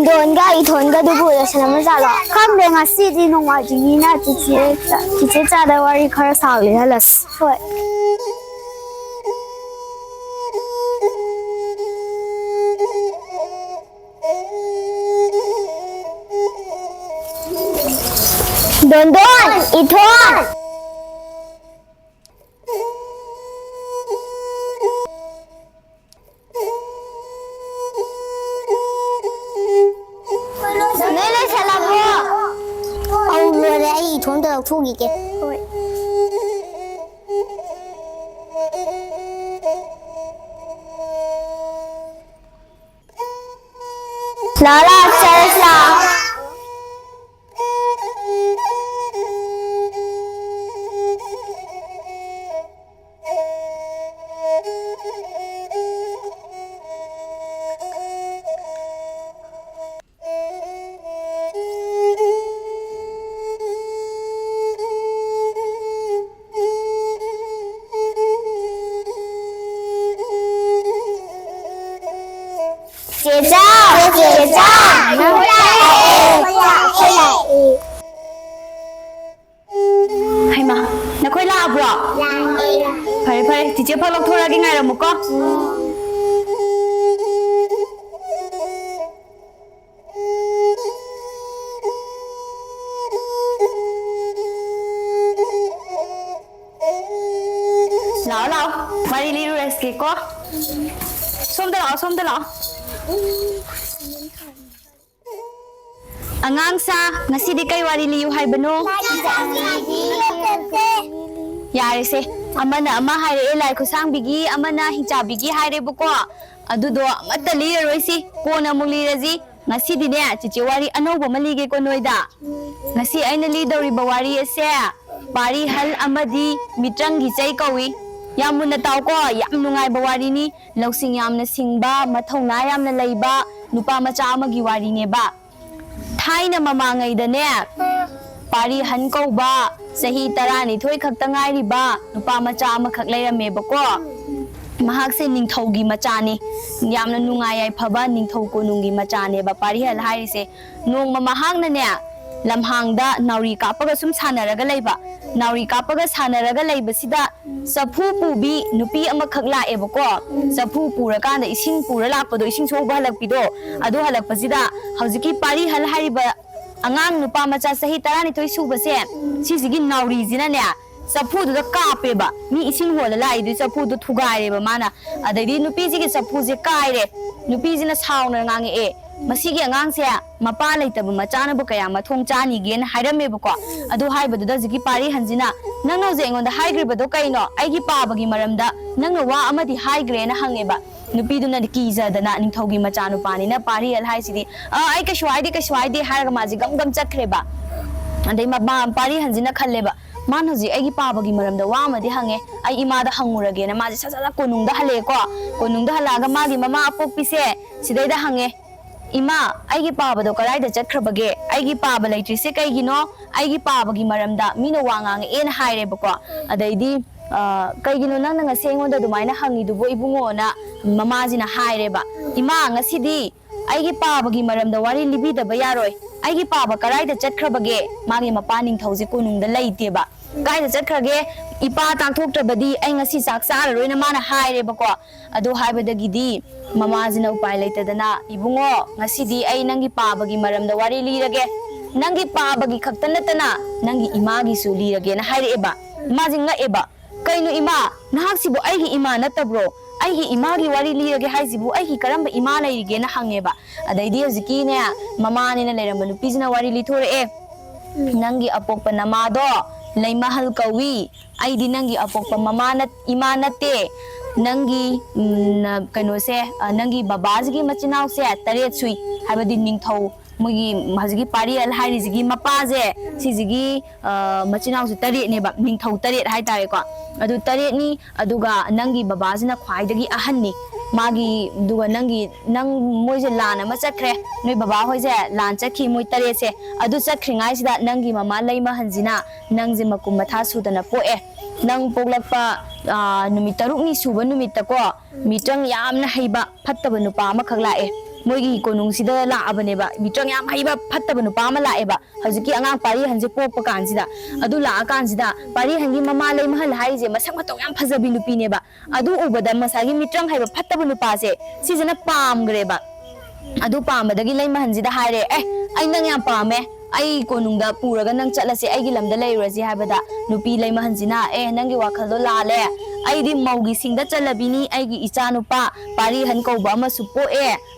ꯗꯣꯟꯒ ꯏꯊꯣꯟꯒꯗꯨꯕꯨ ꯂꯣꯏꯁꯤꯜꯂꯝꯃꯖꯥꯠꯂꯣ? ꯈꯪꯗꯦ ꯉꯁꯤꯗꯤ ꯅꯣꯡꯃꯥꯏꯖꯤꯡꯅꯤꯅ ꯆꯤꯆꯦ ꯆꯥꯗ ꯋꯥꯔꯤ ꯈꯔ ꯁꯥꯎ ꯂꯤꯍꯜꯂꯁꯤ. ꯍꯣꯏ. Don, Ithon! Nele salabo. Au lore ai Ithon da thugi ke. Hoi. Lala sarsa. Hay mà, nó khơi la bro. Phải, thì chưa phải lọc thôi ra cái ngày rồi một con. Lão, mari liru reski ko. Som te lo. Angang sa, ngasidi kay wari liyu hay bano. Yari se, amana ama hayre elai kusang bigi, amana hincha bigi hayre buko. Adudo amata liru roisi, kona mulirazi. Ngasidi ne, cici wari anoba malige ko noida. Ngasi aina lidori bawari ese. Parihan amadi, mittranggi chei kawi. Yamuna tau ko, yam nungai bawari ni. Lausing yamna singba, mathongna yamna leiba. Nupa macha amagi wari ne ba. Thaina mamangai da ne Parihan ko ba sahi tarani thoi khakta ngai ri ba nupa macha ama khak leirame ba ko mahak se ningthaugi macha ni yamna nungai ai phaba ningthau ko nungi macha ne ba Parihan hai se nong mamahang na ne lamhangda nauri kapaga sum sanaraga leiba nauri kapaga sanaraga leiba sida sapu pubi nupi ama khakla e ba ko sapu pura kan da ising pura la pado ising so ba halak pido adu halak pasida haujiki Parihan hariba angang nupa macha sahi tarani thoi suba se sisigi nauri jina ne sapu du da kape ba mi ising hola lai du sapu du thugai re ba mana adai nupi ji gi sapu je kai re nupi jina sauna ngangi e masigi angang se mapa leitaba machana bu kaya mathong chani gen hairame ba ko adu haiba du da jigi Parihan jina nang no je ngonda haigre ba do kaino aigi pa bagi maramda nang no wa amadi haigre na hange ba nupi du na ki za da na ningthogi machanu pani na Parihan hai sidi ai ka shwaide har ma ji gam chakre ba andai ma Parihan jina khalle ba man hoji aigi pa bagi maramda wa amadi hange ai ima da hangurage na ma ji sa konungda hale ko konungda halaga magi mama apok pise sidai da hange Ima, aigi paba do karai da chakhrabage aigi paba laitri se kaigino aigi paba gi maramda mino wangang en haire bako adaidi kaigino nang nga sengonda dumaina hangi dubo ibungo na mamajina haire ba ima ngasidi aigi paba gi maramda wari libi da bayaroi aigi paba karai da chakhrabage magi mapaning thauji konungda laite ba kai da chakhrage ipa takthoktrabadi ai ngasi sak sar roina mana haire bako adu haibadagidi Mamajina upai leitadana ibungo ngasidi ai nangi pabagi maramda wari lirage nangi pabagi khaktanatana nangi imagi su lirage na haire eba majinga eba kainu ima nahaksibu aigi ima natabro aigi imagi wari lirage haizibu aigi karamba ima lairige na hangeba adaidi hojiki ne mamani na leiramba nupijina wari lithore e nangi apokpa namado leimahal kawi aidi nangi apokpa mamanat ima nate Nangi kano se nangi babaji gi machinau se tare sui habadi ningthau mugi hazigi Parihan hairi jigi mapaje sijigi machinau su tare ne ba ningthau tare hai tare ko adu tare ni aduga nangi babaji na khwaidagi ahan ni magi duga nangi nang moije lana ma chakre noi baba hoije lan chakhi moi tare se adu chakringai sida nangi mama leima hanjina nangje makum matha sudana poe nang poglakpa numit taruk ni suba numit ta ko mitang yamna haiba phattaba nupa ma khakla e moigi konungsida laabane ba mitrang yam haiba phattaba nupa ma laeba hajiki angang pari hanje pokpa kansida adu la kansida pari hangi mama lei mahal haije masak matong yam phajabi nupi ne ba adu ubada masagi mitrang haiba phattaba nupa se sijana pam greba adu pambadagi lei mahanjida haire ai nang yam pame ai konungda puraga nang chatlase ai gi lamda leiraji habada nupi lei mahanjina nangi wakhaldo lale ai di maugi singda chalabini ai gi icha nupa pari han koba ma supo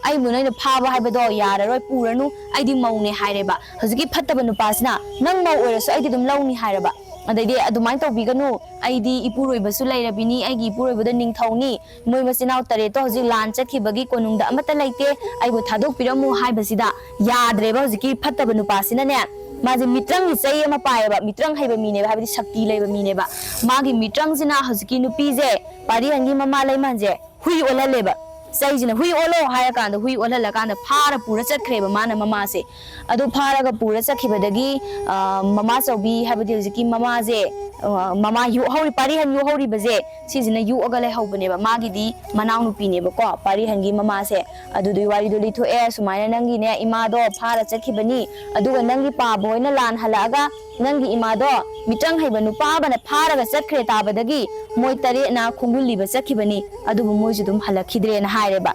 ai munai na phaba habado yara roi puranu ai di maune haireba hajiki phattaba nupa sina nang mau oirasu ai di dum launi haireba adai adumai tobiganu aidi ipuroibasu lairabini aigi ipuroibada ningthawni moi masinau tare to hoji lan chakhibagi konungda amata laite aibu thadok piramu haibasida yadreba hojiki phattaba nupasina ne maji mitrang chei ama paeba mitrang haiba mine habidi shakti leiba mine ba magi mitrang sina hojiki nupi je pari hangi mama leimanje hui ola leba saijina hui olo haya kanda hui ola la kanda phara pura chakhreba mana mama se adu phara ga pura chakhibadagi mama chaubi habadi hojiki mama je mama yu hori pari han yu hori baje sijina yu aga lai hobane ba magi di manau nu pine ba ko pari hangi mama se adu dui wari do litho sumaina nangi ne ima do phara chakhibani adu ga nangi pa boina lan halaga nangi ima do mitrang haiba nu pa bana phara ga chakhre tabadagi moi tare na khunguli ba chakhibani adu bu moi judum halakhidre na haireba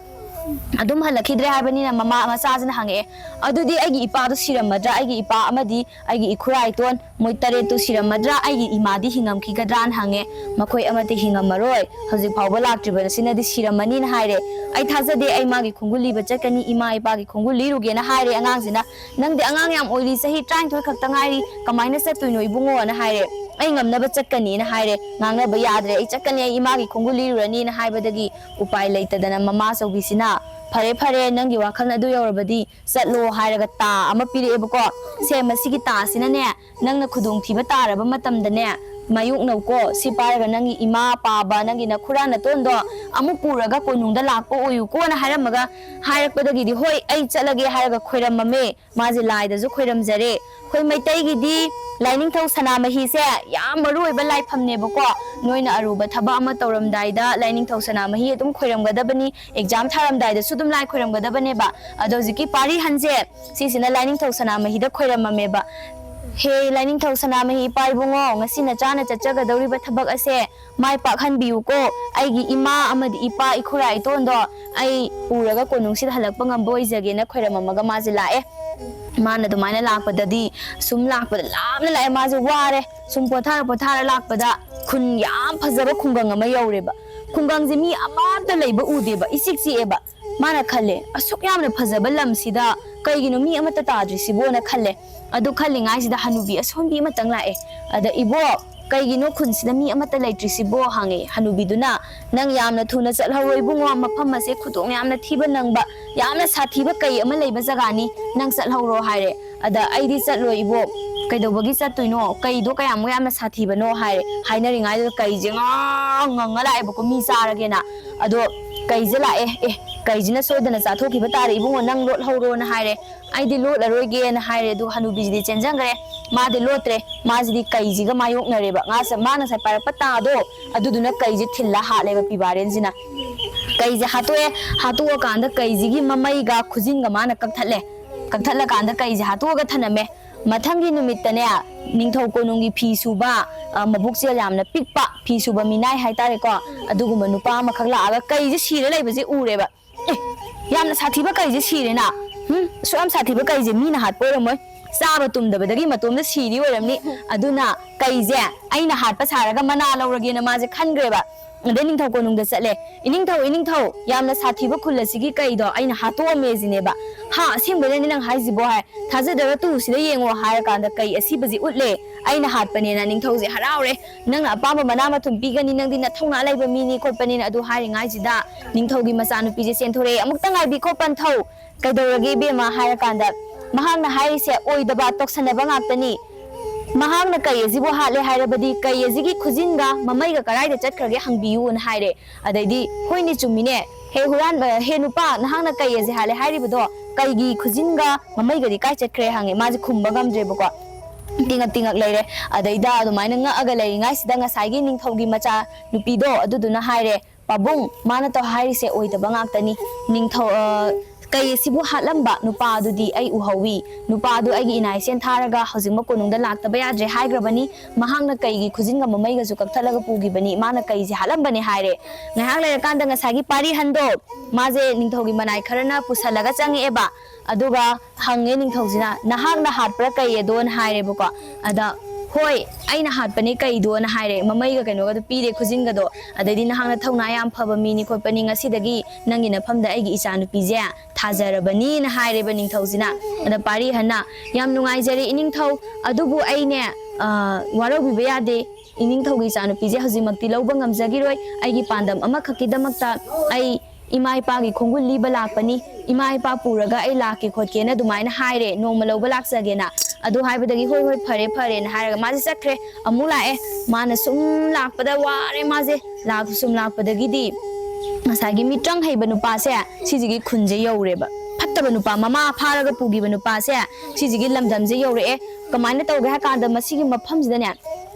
adum halakhidre habani na mama masajina hange adudi aigi ipa do siramadra aigi ipa amadi aigi ikhurai ton moi tare to siramadra aigi imadi hingam ki gadran hange makoi amati hingam maroi hojik phawba laktriba sinadi siramani na haire ai thajade ai magi khunguli ba chakani ima ipa gi khunguli ruge na haire angang sina nangde angang yam oili sahi train thoi khakta ngai kamaina sattuino ibungo na haire ai ngamnaba chakani na haire ngangnaba yadre ai chakani ai imagi khunguli rani na haibadagi upai leitadana mama saubisina fare fare nangi wakhal adu yorabadi satlo hairaga ta ama pirebako se masigi ta sina ne nangna khudong thiba taraba matamda ne mayuk nauko si paraga nangi ima paba nangi na khurana tondo amu puraga konungda lakpo oyu ko na hairamaga hairakpadagi di hoi ai chalage hairaga khoiramame maji laida ju khoiramjare khoi maitai gi di laining thau sanamahi se yam maroi ba laifam ne bako noina aruba thaba ama tauramdai da laining thau sanamahi adum khoiramgadabani exam tharamdai da sudum lai khoiramgadabane ba ado jiki pari hanje sisina laining thau sanamahi da khoiramame ba he laining thau sanamahi paibungo ngasina chana chachagadauri ba thabak ase mai pakhan biu ko aigi ima amadi ipa ikhurai tondo ai puraga konungsid halakpa ngamboi jage na khoiramamaga maji lae mana dumaina lakpadadi sum lakpada lamna lae maji ware sum pothara lakpada khun yam phajaba khungang ama yaureba khungang je mi amata leiba udeba isikchi eba mana khalle asuk yamna phajaba lamsida kaigino mi amata tadri sibona khalle adu khalli ngai sida hanubi asombi matang lae ada ibo kaigino khun sida mi amata leitri sibo hange hanubi duna nang yamna thuna chalhawoi bungo mafam ase khudong yamna thiba nangba yamna sathiba kai ama leiba jagani nang chalhawro haire ada aidi chatlo ibo kaidobagi chatuino kaido kayam yamna sathiba no haire hainari ngai do kai jenga nganga lae bako mi sarage na ado kaije lae kaijina soidana chathokiba tare ibungo nang lot hawro na haire aidi lot laroige na haire du hanubi di chenjangre ma de lotre ma ji kaiji ga mayok nareba ngasa mana sai par pata do aduduna kaiji thilla haleba pibaren jina kaiji hatuo kanda kaiji gi mamai ga khujin ga mana kakthalla kanda kaiji hatuo ga thaname mathangi numittane ningthau konungi phi suba mabukse yamna pikpa phi suba minai haitare ko aduguma nupa makhakla aga kaiji sire leibaje ureba yamna sathiba kaiji sire na suam sathiba kaiji mina hat poramoi saba tumdabadagi matomda siri oramni aduna kaije aina hatpa saraga mana lawrage na maje khangreba ade ningthau konungda chatle iningthau yamna sathiba khulasigi kaido aina hato amejineba ha sembele ni nang haijibo hai thajadara tu sida yengo haira kanda kai asibaji utle aina hatpane na ningthau je haraure nang apamba mana mathum pigani nang dina thongna laiba mini khotpani adu hari ngai jida ningthau gi masanu pije senthore amukta ngai bi khopan thau kaidorage bema haira kanda mahangna haise oidaba toksanaba ngaptani mahangna kayejibo hale hairabadi kayejigi khujinga mamaiga karaida chatkrage hangbiyu na haire adaidi hoini chumine he huran he nupa nahangna kayeji hale hairibodo kaigi khujinga mamaiga di kai chatkre hange maji khumba gamdrebako tingak leire adaida adumaina nga aga leiri ngai sida nga saigi ningthaugi macha nupido aduduna haire pabung mana to hairise oidaba ngaktani ningthau kay sibu hatlamba nupa adudi ai uhawi nupa adu aigi inai sen tharaga hojing makonungda laktaba yadre haigrabani mahangna kaigi khujinga mamaiga ju kaktalaga pugibani mana kai ji halambani haire ngahang le kanda ngasagi Parihan do maje ningthogi manai kharana pusalaga changi eba aduga hange ningthojina nahang na hatpra kai edon haire buko ada hoi aina hatpani kai do na haire mamaiga kaino ga pire khujinga do adadi nahang na thongna yam phaba mini khotpani ngasidagi nangi na phamda aigi icha nu pije thajarabani na haire ba ningthojina ada Parihan na yam nungai jari iningthau adubu aine waro biba yade iningthaugi icha nu pije hojimakti lawba ngamjagiroi aigi pandam ama khakidamakta ai ima ipagi khongul liba lakpani ima ipa puraga ai laki khotkena dumaina haire nongma lawba laksagena adu haibadagi hoi hoi phare phare na hairaga maje sakre amu lae mana sum lakpada ware maje lak sum lakpadagi di masagi mitrang heiba nupa se sijigi khunje yaureba fattaba nupa mama pharaga pugiba nupa se sijigi lamdamje yaure kamaina tawge ha kanda masigi mafamjidane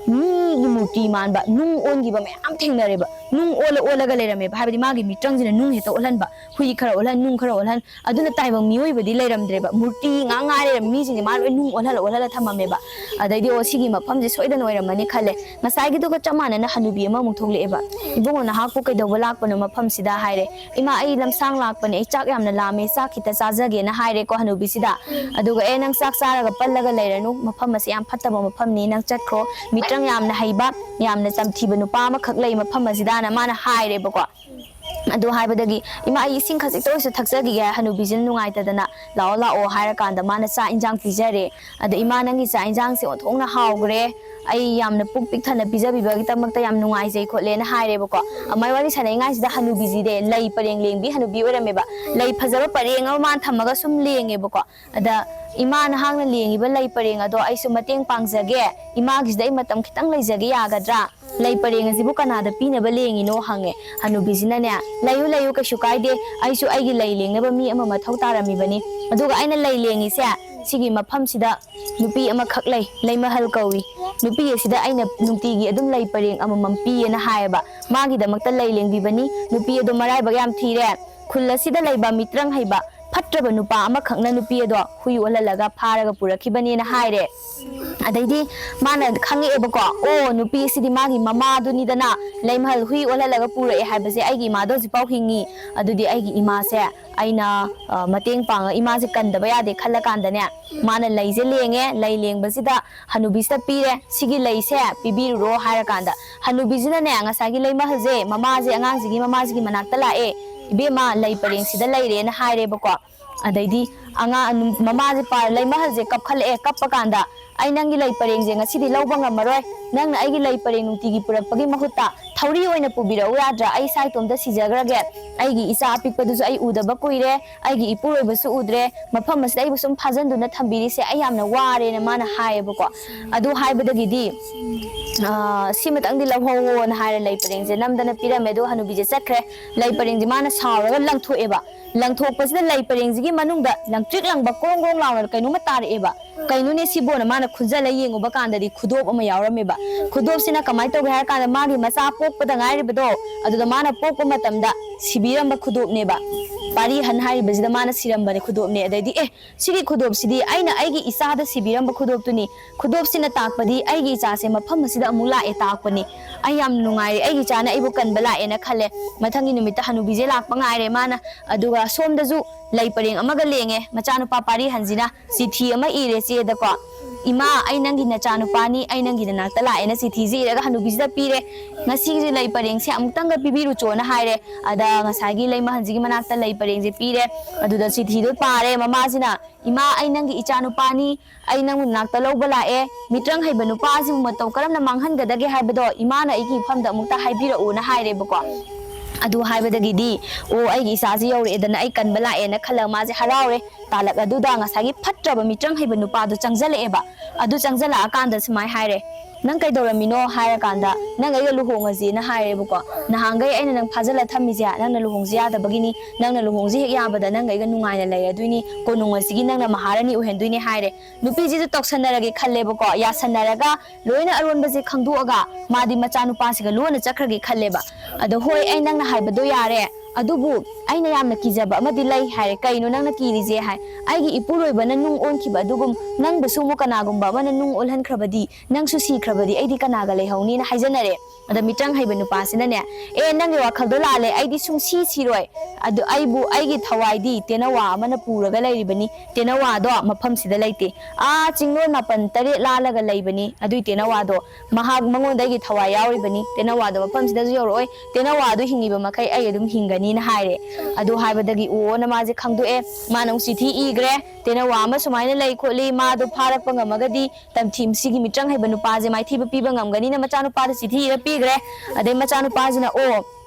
ni murti manba nung ongi ba mayam thengnareba nung ola ga lerame ba habidi magi mitrangjina nung heta olanba hui khara olan nung khara olan aduna taibang mioi badi leramdreba murti nga nga le mi jingi ma nung ola thamame ba adaidi o sigi mafamje soidan oiramani khale ngasai gi do ga chamana na hanubi ama mung thogle eba ibongo na hakku kai doba lakpano mafam sida haire ima ai lamsang lakpane ai chak yamna lame sak khita chajage na haire ko hanubi sida aduga e nang sak saraga pallaga leiranu mafam asi yam phattaba mafam ni nang chatkhro mitrang yamna haiba yamna chamthiba nupa ama khaklei mafam asida na mana haire bako adu haibadagi ima ai sing khasik toisu thakjagi ya hanubijin nungai tadana lao lao haira kanda mana cha injang pijare ada ima nangi cha injang se othongna haugre ai yamna puk pik thana pijabi bagi tamakta yam nungai jai khotle na haire bako amai wari sanai ngai sida hanubiji de lei pareng lengbi hanubi orame ba lei phajaba pareng ama man thamaga sum lenge bako ada ima na hangna lengi ba lei pareng ado ai su mateng pangjage ima gis dai matam khitang leijage yagadra lei pareng asibu kanada pina ba lengi no hange hanubijina ne layu ka shukaide ai su ai gi lei lengna ba mi ama mathau tarami bani aduga aina lei lengi se sigi mafam sida nupi ama khaklei lei mahal kawi nupi sida aina nungti gi adum lei pareng ama mampi na haeba magi damakta lei lengbi bani nupi ado marai ba yam thire khulla sida leiba mitrang haiba fatraba nupa ama khangna nupi ado hui olalaga pharaga purakibani na haire adaidi mana khange ebako o nupi sidi magi mama duni dana leimhal hui olalaga pura e haibase aigi ma do jipau hingi adudi aigi ima se aina mateng panga ima se kandaba yade khalla kandane mana leije lenge lei lengbasida hanubista pire sigi leise pibiru ro haira kanda hanubijina ne ngasagi leimahal je mama je angang jigi mama jigi manakta lae ibema lei pareng sida leire na haire bako adaidi anga mama je par leimahal je kapkhale kappa kanda ai nangi lei pareng je ngasidi lawba ngamaroi nangna aigi lei pareng nutigi purapagi mahutta thauri oina pubira uyadra ai sai tomda sijagrage aigi isa apikpadusu ai udaba kuire aigi ipuroibasu udre mafam asida ai busum phajanduna thambiri se ai yamna ware na mana haibako adu haibadagidi simatangdi lawho na haira lei pareng je namdana pirame do hanubi je chakre lei pareng je mana sawraga langthoeba langthokpasida lei pareng ji gi manungda langtrik langba kong lawna kainu ma tareba kainu ne sibona mana khunjala yenguba kandadi khudop ama yawrameba khudop sina kamai toge har kanda magi macha pokpada ngairibado aduda mana pokpa matamda sibiramba khudop neba Parihan haibasida mana sirambane khudop ne adai sigi khudop sidi aina aigi isada sibiramba khudop tuni khudop sina takpadi aigi cha se mafam sida amula e takpani ayam nungai aigi cha na ibu kan bala ena khale mathangi numita hanubije lakpa ngaire mana aduga somdaju lei pareng amaga lenge machanu pa Parihan jina sithi ama ire che da ko ima ai nangi na chanu pani ai nangi na nakta la ena sithi ji raga hanubijida pire ngasi ji lei pareng se amutanga pibiru chona haire ada ngasagi lei mahanji gi manakta lei pareng je pire aduda sithi do pare mama jina ima ai nangi ichanu pani ai nangu nakta lawba la e mitrang haiba nupa ji matau karamna manghan gadage haibado ima na igi famda amukta haibira u na haire bako adu haibadagidi o aigi isaji yaure edana ai kanbala ena khala maji haraure talak aduda ngasagi phatraba mitrang haiba nupa du changjala eba adu changjala akanda smai haire nang kai doramino haira kanda nang ai luhongaji na haire buko nahangai aina nang phajala thamija nang na luhongji yada bagini nang na luhongji hek yabada nang ai ga nungai na lay aduini konungasi nang na maharani uhenduini haire nupi ji toksanarage khalle buko ya sanaraga loina aron baji khangduaga madi macha nupa siga lona chakrage khalle ba ado hoi ai nang na haibado yare adubu ꯑꯩꯅ ꯌꯥꯝꯅ ꯀꯤꯖꯕ ꯑꯃꯗꯤ ꯂꯩ ꯍꯥꯏꯔꯦ ꯀꯩꯅꯣ ꯅꯪꯅ ꯀꯤꯔꯤꯁꯦ ꯍꯥꯏ ꯑꯩꯒꯤ ꯏꯄꯨꯔꯣꯏꯕꯅ ꯅꯨꯡ ꯑꯣꯟꯈꯤꯕ ꯑꯗꯨꯒꯨꯝ ꯅꯪꯕꯨꯁꯨ ꯑꯃꯨꯛ ꯀꯅꯥꯒꯨꯝꯕ ꯑꯃꯅ ꯅꯨꯡ ꯑꯣꯜꯍꯟꯈ꯭ꯔꯕꯗꯤ ꯅꯪꯁꯨ ꯁꯤꯈ꯭ꯔꯕꯗꯤ ꯑꯩꯗꯤ ꯀꯅꯥꯒ ꯂꯩꯍꯧꯅꯤꯅ ꯍꯥꯏꯖꯅꯔꯦ ꯑꯗ ꯃꯤꯇ꯭ꯔꯪ ꯍꯩꯕ ꯅꯨꯄꯥꯁꯤꯅꯅꯦ ꯅꯪꯒꯤ ꯋꯥꯈꯜꯗꯣ ꯂꯥꯜꯂꯦ ꯑꯩꯗꯤ ꯁꯨꯡꯁꯤ ꯁꯤꯔꯣꯏ ꯑꯗꯨ ꯑꯩꯒꯤ ꯊꯋꯥꯏꯗꯤ ꯇꯦꯅꯋꯥ ꯑꯃꯅ ꯄꯨꯔꯒ ꯂꯩꯔꯤꯕꯅꯤ ꯇꯦꯅꯋꯥꯗꯣ ꯃꯐꯝꯁꯤꯗ ꯂꯩꯇꯦ ꯆꯤꯡꯂꯣꯟ 4 ꯂꯥꯜꯂꯒ ꯂꯩꯕꯅꯤ ꯑꯗꯨꯏ ꯇꯦꯅꯋꯥꯗꯣ ꯃꯉꯣꯟꯗ ꯑꯩꯒꯤ ꯊꯋꯥꯏ ꯌꯥꯎꯔꯤꯕꯅꯤ ꯇꯦꯅꯋꯥꯗꯣ ꯃꯐꯝꯁꯤꯗꯁꯨ ꯌꯧꯔꯛꯑꯣꯏ ꯇꯦꯅꯋꯥꯗꯣ ꯍꯤꯡꯉꯤꯕ ꯃꯈꯩ ꯑꯩ ꯑꯗꯨꯝ ꯍꯤꯡꯒꯅꯤꯅ ꯍꯥꯏꯔꯦ ꯑꯗꯨ ꯍꯥꯏꯕꯗꯒꯤ ꯑꯣꯅ ꯃꯥꯁꯦ ꯈꯪꯗꯣꯛꯑꯦ ꯃꯥꯅ ꯆꯤꯊꯤ ꯏꯈ꯭ꯔꯦ ꯇꯦꯅꯋꯥ ꯑꯃ ꯁꯨꯃꯥꯏꯅ ꯂꯩ ꯈꯣꯠꯂꯤ ꯃꯥꯗꯣ ꯐꯥꯔꯛꯄ ꯉꯝꯃꯒꯗꯤ ꯇꯝꯊꯤ ꯁꯤꯒꯤ ꯃꯤꯇ꯭ꯔꯪ ꯍꯩꯕ ꯅꯨꯄꯥꯁꯦ ꯃꯥꯏꯊꯤꯕ ꯄꯤꯕ ꯉꯝꯒꯅꯤꯅ ꯃꯆꯥꯅꯨꯄꯥꯗ ꯆꯤꯊꯤ ꯏꯔ ꯄꯤꯈ꯭ꯔꯦ ꯑꯗꯩ ꯃꯆꯥꯅꯨꯄꯥꯁꯤꯅ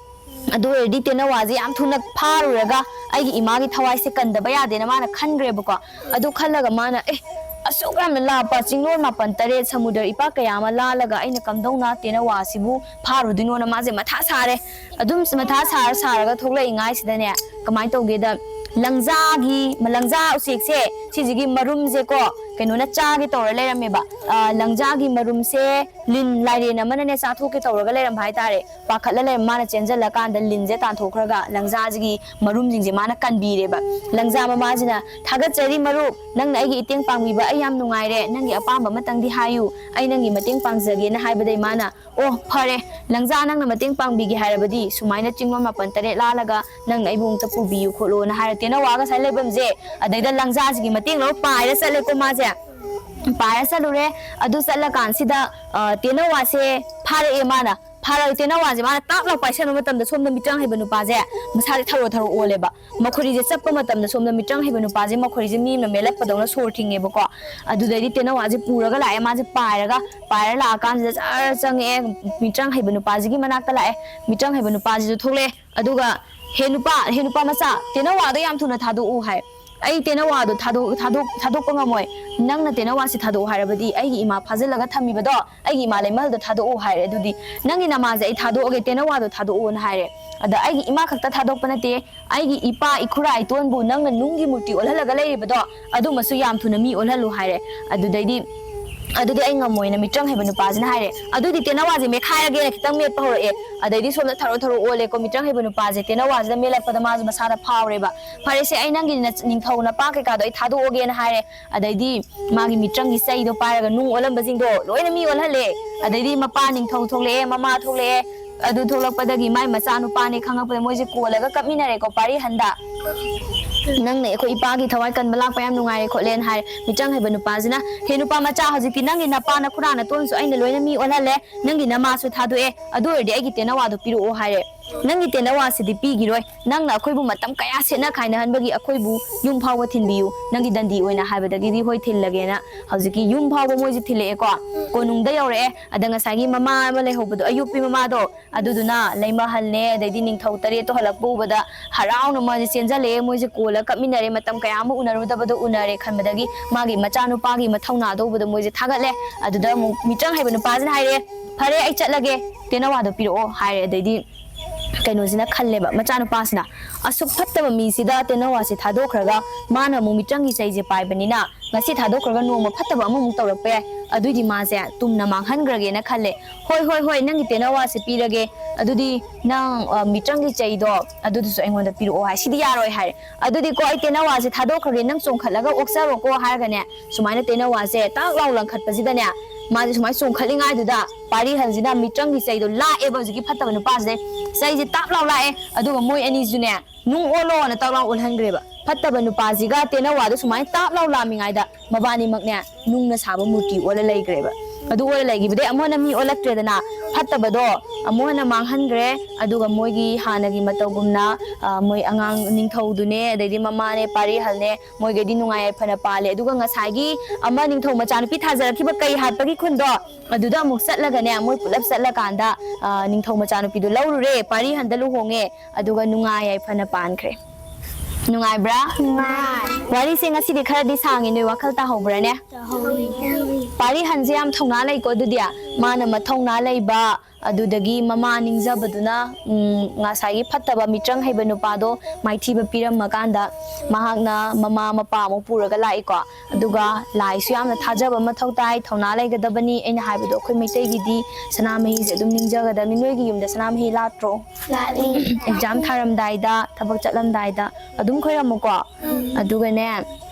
ꯑꯗꯨ ꯑꯣꯏꯔꯗꯤ ꯇꯦꯅꯋꯥꯁꯦ ꯌꯥꯝ ꯊꯨꯅ ꯐꯥꯔꯨꯔꯒ ꯑꯩꯒꯤ ꯏꯃꯥꯒꯤ ꯊꯋꯥꯏꯁꯦ ꯀꯟꯗꯕ ꯌꯥꯗꯦꯅ ꯃꯥꯅ ꯈꯟꯈ꯭ꯔꯦꯕꯀꯣ ꯑꯗꯨ ꯈꯜꯂꯒ ꯃꯥꯅ ꯑꯁꯨꯛ ꯌꯥꯝꯅ ꯂꯥꯞꯄ ꯆꯤꯡꯂꯣꯟ 4 ꯁꯃꯨꯗ꯭ꯔ ꯏꯄꯥꯛ ꯀꯌꯥ ꯑꯃ ꯂꯥꯜꯂꯒ ꯑꯩꯅ ꯀꯝꯗꯧꯅ ꯇꯦꯅꯋꯥꯁꯤꯕꯨ ꯐꯥꯔꯨꯗꯣꯏꯅꯣꯅ ꯃꯥꯁꯦ ꯃꯊꯥ ꯁꯥꯔꯦ ꯑꯗꯨꯝ ꯃꯊꯥ ꯁꯥꯔꯒ ꯊꯣꯛꯂꯛꯏꯉꯥꯏꯁꯤꯗꯅꯦ ꯀꯃꯥꯏꯅ ꯇꯧꯒꯦꯗ ꯂꯪꯖꯥ ꯎꯆꯦꯛꯁꯦ ꯁꯤꯁꯤꯒꯤ ꯃꯔꯨꯝꯁꯦꯀꯣ ꯀꯩꯅꯣꯅ ꯆꯥꯒꯦ ꯇꯧꯔ ꯂꯩꯔꯝꯃꯦꯕ ꯂꯪꯖꯥꯒꯤ ꯃꯔꯨꯝꯁꯦ ꯂꯥꯏꯔꯦꯟ ꯑꯃꯅꯅꯦ ꯆꯥꯊꯣꯛꯀꯦ ꯇꯧꯔꯒ ꯂꯩꯔꯝꯕ ꯍꯥꯏꯇꯥꯔꯦ ꯄꯥꯈꯠꯂ ꯂꯩꯔꯝ ꯃꯥꯅ ꯆꯦꯟꯖꯜꯂꯀꯥꯟꯗ ꯂꯤꯟꯁꯦ ꯇꯥꯟꯊꯣꯛꯈ꯭ꯔꯒ ꯂꯪꯖꯥꯁꯤꯒꯤ ꯃꯔꯨꯝꯁꯤꯡꯁꯦ ꯃꯥꯅ ꯀꯟꯕꯤꯔꯦꯕ ꯂꯪꯖꯥ ꯃꯃꯥꯁꯤ나 ꯊꯥꯒꯠꯆꯔꯤ ꯃꯔꯨꯞ ꯅꯪꯅ ꯑꯩꯒꯤ ꯏꯇꯦꯡ ꯄꯥꯡꯕꯤꯕ ꯑꯩ ꯌꯥꯝ ꯅꯨꯡꯉꯥꯏꯔꯦ ꯅꯪꯒꯤ ꯑꯄꯥꯝꯕ ꯑꯃꯇꯪꯗꯤ ꯍꯥꯏꯌꯨ ꯑꯩ ꯅꯪꯒꯤ ꯃꯇꯦꯡ ꯄꯥꯡꯖꯒꯦꯅ ꯍꯥꯏꯕꯗꯩ ꯃꯥꯅ ꯐꯔꯦ ꯂꯪꯖꯥ ꯅꯪꯅ ꯃꯇꯦꯡ ꯄꯥꯡꯕꯤꯒꯦ ꯍꯥꯏꯔꯕꯗꯤ ꯁꯨꯃꯥꯏꯅ ꯆꯤꯡꯂꯣꯟ 4 ꯂꯥꯜꯂꯒ ꯅꯪꯅ ꯑꯩꯕꯨ ꯑꯃꯨꯛꯇ ꯄꯨꯕꯤꯌꯨ ꯈꯣꯠꯂꯣꯅ ꯍꯥꯏꯔ ꯇꯦꯅꯋꯥ ꯉꯁꯥꯏ ꯂꯩꯐꯝꯁꯦ ꯑꯗꯩꯗ ꯂꯪꯖꯥꯁꯤꯒꯤ ꯃꯇꯦꯡ ꯂꯧꯔ ꯄꯥꯏꯔ ꯆꯠꯂꯦꯀꯣ ꯃꯥꯁꯦ ꯄꯥꯏꯔ ꯆꯠꯂꯨꯔꯦ ꯑꯗꯨ ꯆꯠꯂꯀꯥꯟꯁꯤꯗ ꯇꯦꯅꯋꯥꯁꯦ ꯐꯥꯔꯛꯑꯦ ꯃꯥꯅ ꯐꯥꯔꯛꯑꯦ ꯇꯦꯅꯋꯥꯁꯦ ꯃꯥꯅ ꯇꯥꯞ ꯂꯥꯎ ꯄꯥꯏꯁꯟꯕ ꯃꯇꯝꯗ ꯁꯣꯝꯗ ꯃꯤꯇ꯭ꯔꯪ ꯍꯩꯕ ꯅꯨꯄꯥꯁꯦ ꯃꯁꯥꯁꯦ ꯊꯔꯣ ꯑꯣꯜꯂꯦꯕ ꯃꯈꯣꯔꯤꯁꯦ ꯆꯠꯄ ꯃꯇꯝꯗ ꯁꯣꯝꯗ ꯃꯤꯇ꯭ꯔꯪ ꯍꯩꯕ ꯅꯨꯄꯥꯁꯦ ꯃꯈꯣꯔꯤꯁꯦ ꯃꯤ ꯑꯃꯅ ꯃꯦꯜꯂꯛꯄꯗꯧꯅ ꯁꯣꯔ ꯊꯤꯡꯉꯦꯕꯀꯣ ꯑꯗꯨꯗꯩꯗꯤ ꯇꯦꯅꯋꯥꯁꯦ ꯄꯨꯔꯒ ꯂꯥꯛꯑꯦ ꯃꯥꯁꯦ ꯄꯥꯏꯔ ꯂꯥꯛꯑꯀꯥꯟꯁꯤꯗ ꯖꯔ ꯆꯪꯉꯛꯑꯦ ꯃꯤꯇ꯭ꯔꯪ ꯍꯩꯕ ꯅꯨꯄꯥꯁꯤꯒꯤ ꯃꯅꯥꯛꯇ ꯂꯥꯛꯑꯦ ꯃꯤꯇ꯭ꯔꯪ ꯍꯩꯕ ꯅꯨꯄꯥꯁꯤꯁꯨ ꯊꯣꯛꯂꯛꯑꯦ ꯑꯗꯨꯒ ꯍꯦ ꯅꯨꯄꯥ ꯃꯆा ꯇꯦꯅꯋꯥꯗꯣ ꯌꯥꯝ ꯊꯨꯅ ꯊꯥꯗꯣꯛꯎ ꯍꯥꯏ ꯑꯩ ꯇꯦꯅꯋꯥꯗꯣ ꯊꯥꯗꯣꯛꯄ ꯉꯝꯃꯣꯏ ꯅꯪꯅ ꯇꯦꯅꯋꯥꯁꯤ ꯊꯥꯗꯣꯛꯎ ꯍꯥꯏꯔꯕꯗꯤ ꯑꯩꯒꯤ ꯏꯃꯥ ꯐꯥꯖꯤꯜꯂꯒ ꯊꯝꯃꯤꯕꯗꯣ ꯑꯩꯒꯤ ꯏꯃꯥ ꯂꯩꯃꯍꯜꯗꯣ ꯊꯥꯗꯣꯛꯎ ꯍꯥꯏꯔꯦ ꯑꯗꯨꯗꯤ ꯅꯪꯒꯤ ꯅꯃꯥꯁꯦ ꯑꯩ ꯊꯥꯗꯣꯛꯑꯒꯦ ꯇꯦꯅꯋꯥꯗꯣ ꯊꯥꯗꯣꯛꯑꯣꯅ ꯍꯥꯏꯔꯦ ꯑꯗ ꯑꯩꯒꯤ ꯏꯃꯥ ꯈꯛꯇ ꯊꯥꯗꯣꯛꯄ ꯅꯠꯇꯦ ꯑꯩꯒꯤ ꯏꯄꯥ ꯏꯈꯨꯔꯥ ꯏꯇꯣꯟꯕꯨ ꯅꯪꯅ ꯅꯨꯡꯒꯤ ꯃꯨꯔꯇꯤ ꯑꯣꯜꯍꯜꯂꯒ ꯂꯩꯔꯤꯕꯗꯣ ꯑꯗꯨꯃꯁꯨ ꯌꯥꯝ ꯊꯨꯅ ꯃꯤ ꯑꯣꯜꯍꯜꯂꯨ ꯍꯥꯏꯔꯦ ꯑꯗꯨꯗꯩꯗꯤ ꯑꯩ ꯉꯝꯃꯣꯏꯅ ꯃꯤꯇ꯭ꯔꯪ ꯍꯩꯕ ꯅꯨꯄꯥꯁꯤꯅ ꯍꯥꯏꯔꯦ ꯑꯗꯨꯗꯤ ꯇꯦꯅꯋꯥꯁꯦ ꯃꯦꯠꯈꯥꯏꯔꯒꯦꯅ ꯈꯤꯇꯪ ꯃꯦꯠꯄ ꯍꯧꯔꯛꯑꯦ ꯑꯗꯩꯗꯤ ꯁꯣꯝꯗ ꯊꯔꯣ ꯑꯣꯜꯂꯦꯀꯣ ꯃꯤꯇ꯭ꯔꯪ ꯍꯩꯕ ꯅꯨꯄꯥꯁꯦ ꯇꯦꯅꯋꯥꯁꯤꯗ ꯃꯦꯠꯂꯛꯄꯗ ꯃꯥꯁꯨ ꯃꯁꯥꯗ ꯐꯥꯎꯔꯦꯕ ꯐꯔꯦꯁꯦ ꯑꯩ ꯅꯪꯒꯤ ꯅꯤꯡꯊꯧ ꯅꯄꯥ ꯀꯩꯀꯥꯗꯣ ꯑꯩ ꯊꯥꯗꯣꯛꯑꯒꯦꯅ ꯍꯥꯏꯔꯦ ꯑꯗꯩꯗꯤ ꯃꯥꯒꯤ ꯃꯤꯇ꯭ꯔꯪꯒꯤ ꯆꯩꯗꯣ ꯄꯥꯏꯔꯒ ꯅꯨꯡ ꯑꯣꯜꯂꯝꯕꯁꯤꯡꯗꯣ ꯂꯣꯏꯅ ꯃꯤ ꯑꯣꯜꯍꯜꯂꯦ ꯑꯗꯩꯗꯤ ꯃꯄꯥ ꯅꯤꯡꯊꯧ ꯊꯣꯛꯂꯛꯑꯦ ꯃꯃꯥ ꯊꯣꯛꯂꯛꯑꯦ ꯑꯗꯨ ꯊꯣꯛꯂꯛꯄꯗꯒꯤ ꯃꯥꯏ ꯃꯆꯥꯅꯨꯄꯥꯅꯦ ꯈꯪꯉꯛꯄꯗ ꯃꯣꯏꯁꯦ ꯀꯣꯜꯂꯒ ꯀꯞꯃꯤꯟꯅꯔꯦꯀꯣ ꯄꯥꯔꯤꯍꯟꯗ ꯅꯪꯅ ꯑꯩꯈꯣꯏ ꯏꯄꯥꯒꯤ ꯊꯋꯥꯏ ꯀꯟꯕ ꯂꯥꯛꯄ ꯌꯥꯝ ꯅꯨꯡꯉꯥꯏꯔꯦ ꯈꯣꯠꯂꯦꯅ ꯍꯥꯏꯔꯦ ꯃꯤꯇ꯭ꯔꯪ ꯍꯩꯕ ꯅꯨꯄꯥꯁꯤꯅ ꯍꯦ ꯅꯨꯄꯥ ꯃꯆꯥ ꯍꯧꯖꯤꯛꯇꯤ ꯅꯪꯒꯤ ꯅꯄꯥ ꯅꯈꯨꯔꯥ ꯅꯇꯣꯟꯁꯨ ꯑꯩꯅ ꯂꯣꯏꯅ ꯃꯤ ꯑꯣꯜꯍꯜꯂꯦ ꯅꯪꯒꯤ ꯅꯃꯥꯁꯨ ꯊꯥꯗꯣꯛꯑꯦ ꯑꯗꯨ ꯑꯣꯏꯔꯗꯤ ꯑꯩꯒꯤ ꯇꯦꯅꯋꯥꯗꯣ ꯄꯤꯔꯛꯑꯣ ꯍꯥꯏꯔꯦ ꯅꯪꯒꯤ ꯇꯦꯅꯋꯥꯁꯤꯗꯤ ꯄꯤꯈꯤꯔꯣꯏ ꯅꯪꯅ ꯑꯩꯈꯣꯏꯕꯨ ꯃꯇꯝ ꯀꯌꯥ ꯁꯦꯠꯅ ꯈꯥꯏꯅꯍꯟꯕꯒꯤ ꯑꯩꯈꯣꯏꯕꯨ ꯌꯨꯝ ꯐꯥꯎꯕ ꯊꯤꯟꯕꯤꯌꯨ ꯅꯪꯒꯤ ꯗꯟꯗꯤ ꯑꯣꯏꯅ ꯍꯥꯏꯕꯗꯒꯤꯗꯤ ꯍꯣꯏ ꯊꯤꯜꯂꯒꯦꯅ ꯍꯧꯖꯤꯛꯀꯤ ꯌꯨꯝ ꯐꯥꯎꯕ ꯃꯣꯏꯁꯦ ꯊꯤꯜꯂꯛꯑꯦꯀꯣ ꯀꯣꯅꯨꯡꯗ ꯌꯧꯔꯛꯑꯦ ꯑꯗ ꯉꯁꯥꯏꯒꯤ ꯃꯃꯥ ꯑꯃ ꯂꯩꯍꯧꯕꯗꯣ ꯑꯌꯨꯛꯄꯤ ꯃꯃꯥꯗꯣ ꯑꯗꯨꯗꯨꯅ ꯂꯩꯃꯍꯜꯅꯦ ꯑꯗꯩꯗꯤ ꯅꯤꯡꯊꯧ 3ꯇꯣ ꯍꯜꯂꯛꯄ ꯎꯕꯗ ꯍꯔꯥꯎꯅ ꯃꯣꯏꯁꯦ ꯆꯦꯟꯖꯜꯂꯛꯑꯦ ꯃꯣꯏꯁꯦ ꯀꯣꯜꯂ ꯀꯞꯃꯤꯟꯅꯔꯦ ꯃꯇꯝ ꯀꯌꯥ ꯑꯃ ꯎꯅꯔꯨꯗꯕꯗꯣ ꯎꯅꯔꯦ ꯈꯟꯕꯗꯒꯤ ꯃꯥꯒꯤ ꯃꯆꯥꯅꯨꯄꯥꯒꯤ ꯃꯊꯧꯅꯥꯗꯣ ꯎꯕꯗ ꯃꯣꯏꯁꯦ ꯊꯥꯒꯠꯂꯦ ꯑꯗꯨꯗ ꯑꯃꯨꯛ ꯃꯤꯇ꯭ꯔꯪ ꯍꯩꯕ ꯅꯨꯄꯥꯁꯤꯅ ꯍꯥꯏꯔꯦ ꯐꯔꯦ ꯑꯩ ꯆꯠꯂꯒꯦ ꯇꯦꯅꯋꯥꯗꯣ ꯄꯤꯔꯛꯑꯣ ꯍꯥꯏꯔꯦ ꯑꯗꯩꯗꯤ ꯀꯩꯅꯣꯁꯤꯅ ꯈꯜꯂꯦꯕ ꯃꯆꯥꯅꯨꯄꯥꯁꯤꯅ ꯑꯁꯨꯛ ꯐꯠꯇꯕ ꯃꯤꯁꯤꯗ ꯇꯦꯅꯋꯥꯁꯤ ꯊꯥꯗꯣꯛꯈ꯭ꯔꯒ ꯃꯥꯅ ꯑꯃꯨꯛ ꯃꯤꯇ꯭ꯔꯪꯒꯤ ꯆꯩꯁꯦ ꯄꯥꯏꯕꯅꯤꯅ ꯉꯁꯤ ꯊꯥꯗꯣꯛꯈ꯭ꯔꯒ ꯅꯣꯡꯃ ꯐꯠꯇꯕ ꯑꯃꯃꯨꯛ ꯇꯧꯔꯛꯄ ꯌꯥꯏ ꯑꯗꯨꯏꯗꯤ ꯃꯥꯁꯦ ꯇꯨꯝꯅ ꯃꯥꯡꯍꯟꯈ꯭ꯔꯒꯦꯅ ꯈꯜꯂꯦ ꯍꯣꯏ ꯅꯪꯒꯤ ꯇꯦꯅꯋꯥꯁꯤ ꯄꯤꯔꯒꯦ ꯑꯗꯨꯗꯤ ꯅꯪ ꯃꯤꯇ꯭ꯔꯪꯒꯤ ꯆꯩꯗꯣ ꯑꯗꯨꯗꯨꯁꯨ ꯑꯩꯉꯣꯟꯗ ꯄꯤꯔꯛꯑꯣ ꯍꯥꯏ ꯁꯤꯗꯤ ꯌꯥꯔꯣꯏ ꯍꯥꯏꯔꯦ ꯑꯗꯨꯗꯤꯀꯣ ꯑꯩ ꯇꯦꯅꯋꯥꯁꯦ ꯊꯥꯗꯣꯛꯈ꯭ꯔꯒꯦ ꯅꯪ ꯆꯣꯡꯈꯠꯂꯒ ꯑꯣꯛꯆꯔꯣꯀꯣ ꯍꯥꯏꯔꯒꯅꯦ ꯁꯨꯃꯥꯏꯅ ꯇꯦꯅꯋꯥꯁꯦ ꯇꯥꯛ ꯂꯥꯎ ꯂꯪꯈꯠꯄꯁꯤꯗꯅꯦ ꯃꯥꯁꯦ ꯁꯨꯃꯥꯏꯅ ꯆꯣꯡꯈꯠꯂꯤꯉꯥꯏꯗꯨꯗ ꯄꯥꯔꯤꯍꯟꯁꯤꯅ ꯃꯤꯇ꯭ꯔꯪꯒꯤ ꯆꯩꯗꯣ ꯂꯥꯛꯑꯦꯕ ꯍꯧꯖꯤꯛꯀꯤ ꯐꯠꯇꯕ ꯅꯨꯄꯥꯁꯤꯗꯩ ꯆꯩꯁꯦ ꯇꯥꯞ ꯂꯥꯎ ꯂꯥꯛꯑꯦ ꯑꯗꯨꯒ ꯃꯣꯏ ꯑꯅꯤꯁꯨꯅꯦ ꯅꯨꯡ ꯑꯣꯜꯂꯣꯅ ꯇꯥꯞ ꯂꯥꯎ ꯑꯣꯜꯍꯟꯈ꯭ꯔꯦꯕ ꯐꯠꯇꯕ ꯅꯨꯄꯥꯁꯤꯒ ꯇꯦꯅꯋꯥꯗꯣ ꯁꯨꯃꯥꯏꯅ ꯇꯥꯞ ꯂꯥꯎ ꯂꯥꯛꯃꯤꯉꯩꯗ ꯃꯕꯥꯅꯤꯃꯛꯅꯦ ꯅꯨꯡꯅ ꯁꯥꯕ ꯃꯨꯔꯇꯤ ꯑꯣꯜꯂ ꯂꯩꯈ꯭ꯔꯦꯕ ꯑꯗꯨ ꯑꯣꯜꯂ ꯂꯩꯈꯤꯕꯗꯩ ꯑꯃꯨꯛ ꯍꯟꯅ ꯃꯤ ꯑꯣꯜꯂꯛꯇ꯭ꯔꯦꯗꯅ ꯐꯠꯇꯕꯗꯣ ꯑꯃꯨꯛ ꯍꯟꯅ ꯃꯥꯡꯍꯟꯈ꯭ꯔꯦ ꯑꯗꯨꯒ ꯃꯣꯏꯒꯤ ꯍꯥꯟꯅꯒꯤ ꯃꯇꯧꯒꯨꯝꯅ ꯃꯣꯏ ꯑꯉꯥꯡ ꯅꯤꯡꯊꯧꯗꯨꯅꯦ ꯑꯗꯩꯗꯤ ꯃꯃꯥꯅꯦ ꯄꯥꯔꯤꯍꯜꯅꯦ ꯃꯣꯏꯒꯩꯗꯤ ꯅꯨꯡꯉꯥꯏ ꯌꯥꯏꯐꯅ ꯄꯥꯜꯂꯦ ꯑꯗꯨꯒ ꯉꯁꯥꯏꯒꯤ ꯑꯃ ꯅꯤꯡꯊꯧ ꯃꯆꯥꯅꯨꯄꯤ ꯊꯥꯖꯔꯛꯈꯤꯕ ꯀꯩ ꯍꯥꯠꯄꯒꯤ ꯈꯨꯟꯗꯣ ꯑꯗꯨꯗ ꯑꯃꯨꯛ ꯆꯠꯂꯒꯅꯦ ꯃꯣꯏ ꯄꯨꯂꯞ ꯆꯠꯂꯀꯥꯟꯗ ꯅꯤꯡꯊꯧ ꯃꯆꯥꯅꯨꯄꯤꯗꯣ ꯂꯧꯔꯨꯔꯦ ꯄꯥꯔꯤꯍꯟꯗ ꯂꯨꯍꯣꯡꯉꯦ ꯑꯗꯨꯒ ꯅꯨꯡꯉꯥꯏ ꯌꯥꯏꯐꯅ ꯄꯥꯟꯈ꯭ꯔꯦ ꯅꯨꯡꯉꯥꯏꯕ꯭ꯔꯥ ꯋꯥꯔꯤꯁꯦ ꯉꯁꯤꯗꯤ ꯈꯔꯗꯤ ꯁꯥꯡꯉꯤ ꯅꯣꯏ ꯋꯥꯈꯜ ꯇꯥꯍꯧꯕ꯭ꯔꯥꯅꯦ ꯄꯥꯔꯤꯍꯟꯁꯦ ꯌꯥꯝ ꯊꯧꯅꯥ ꯂꯩꯀꯣ ꯑꯗꯨꯗꯤ ꯃꯥꯅ ꯃꯊꯧꯅꯥ ꯂꯩꯕ ꯑꯗꯨꯗꯒꯤ ꯃꯃꯥ ꯅꯤꯡꯖꯕꯗꯨꯅ ꯉꯁꯥꯏꯒꯤ ꯐꯠꯇꯕ ꯃꯤꯇ꯭ꯔꯪ ꯍꯩꯕ ꯅꯨꯄꯥꯗꯣ ꯃꯥꯏꯊꯤꯕ ꯄꯤꯔꯝꯃꯀꯥꯟꯗ ꯃꯍꯥꯛꯅ ꯃꯃꯥ ꯃꯄꯥ ꯑꯃꯨꯛ ꯄꯨꯔꯒ ꯂꯥꯛꯏꯀꯣ ꯑꯗꯨꯒ ꯂꯥꯏꯁꯨ ꯌꯥꯝꯅ ꯊꯥꯖꯕ ꯃꯊꯧ ꯇꯥꯏ ꯊꯧꯅꯥ ꯂꯩꯒꯗꯕꯅꯤ ꯑꯩꯅ ꯍꯥꯏꯕꯗꯣ ꯑꯩꯈꯣꯏ ꯃꯩꯇꯩꯒꯤꯗꯤ ꯁꯅꯥꯃꯍꯤꯁꯦ ꯑꯗꯨꯝ ꯅꯤꯡꯖꯒꯗꯕꯅꯤ ꯅꯣꯏꯒꯤ ꯌꯨꯝꯗ ꯁꯅꯥꯃꯍꯤ ꯂꯥꯠꯇ꯭ꯔꯣ ꯑꯦꯛꯖꯥꯝ ꯊꯥꯔꯝꯗꯥꯏꯗ ꯊꯕꯛ ꯆꯠꯂꯝꯗꯥꯏꯗ ꯑꯗꯨꯝ ꯈꯣꯏꯔꯝꯃꯨꯀꯣ ꯑꯗꯨꯒꯅꯦ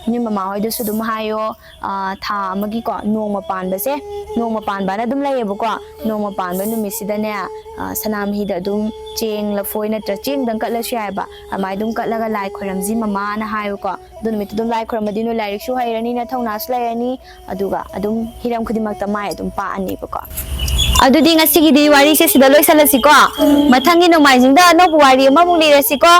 ꯅꯣꯏ ꯃꯃꯥ ꯍꯣꯏꯗꯁꯨ ꯑꯗꯨꯝ ꯍꯥꯏꯌꯣ ꯊꯥ ꯑꯃꯒꯤꯀꯣ ꯅꯣꯡꯃ ꯄꯥꯟꯕꯁꯦ ꯅꯣꯡꯃ ꯄꯥꯟꯕꯅ ꯑꯗꯨꯝ ꯂꯩꯌꯦꯕꯀꯣ ꯅꯣꯡꯃ ꯄꯥꯟꯕ ꯅꯨꯃꯤꯠꯁꯤꯗꯅꯦ ꯁꯅꯥꯃꯍꯤꯗ ꯑꯗꯨꯝ ꯆꯦꯡ ꯂꯐꯣꯏ ꯅꯠꯇ꯭ꯔ ꯆꯦꯡꯗꯪ ꯀꯠꯂꯁꯨ ꯌꯥꯏꯕ ꯑꯗꯨꯃꯥꯏꯅ ꯑꯗꯨꯝ ꯀꯠꯂꯒ ꯂꯥꯏ ꯈꯣꯏꯔꯝꯁꯤ ꯃꯃꯥꯅ ꯍꯥꯏꯌꯨꯀꯣ ꯑꯗꯨ ꯅꯨꯃꯤꯠꯇꯨ ꯑꯗꯨꯝ ꯂꯥꯏ ꯈꯣꯏꯔꯝꯕꯗꯤ ꯅꯣꯏ ꯂꯥꯏꯔꯤꯛꯁꯨ ꯍꯩꯔꯅꯤ ꯅꯊꯧꯅꯥꯁꯨ ꯂꯩꯔꯅꯤ ꯑꯗꯨꯒ ꯑꯗꯨꯝ ꯍꯤꯔꯝ ꯈꯨꯗꯤꯡꯃꯛꯇ ꯃꯥꯏ ꯑꯗꯨꯝ ꯄꯥꯛꯑꯅꯤꯕꯀꯣ ꯑꯗꯨꯗꯤ ꯉꯁꯤꯒꯤꯗꯤ ꯋꯥꯔꯤꯁꯦ ꯁꯤꯗ ꯂꯣꯏꯁꯜꯂꯁꯤꯀꯣ ꯃꯊꯪꯒꯤ ꯅꯣꯡꯃꯥꯏꯖꯤꯡꯗ ꯑꯅꯧꯕ ꯋꯥꯔꯤ ꯑꯃꯃꯨꯛ ꯂꯤꯔꯁꯤꯀꯣ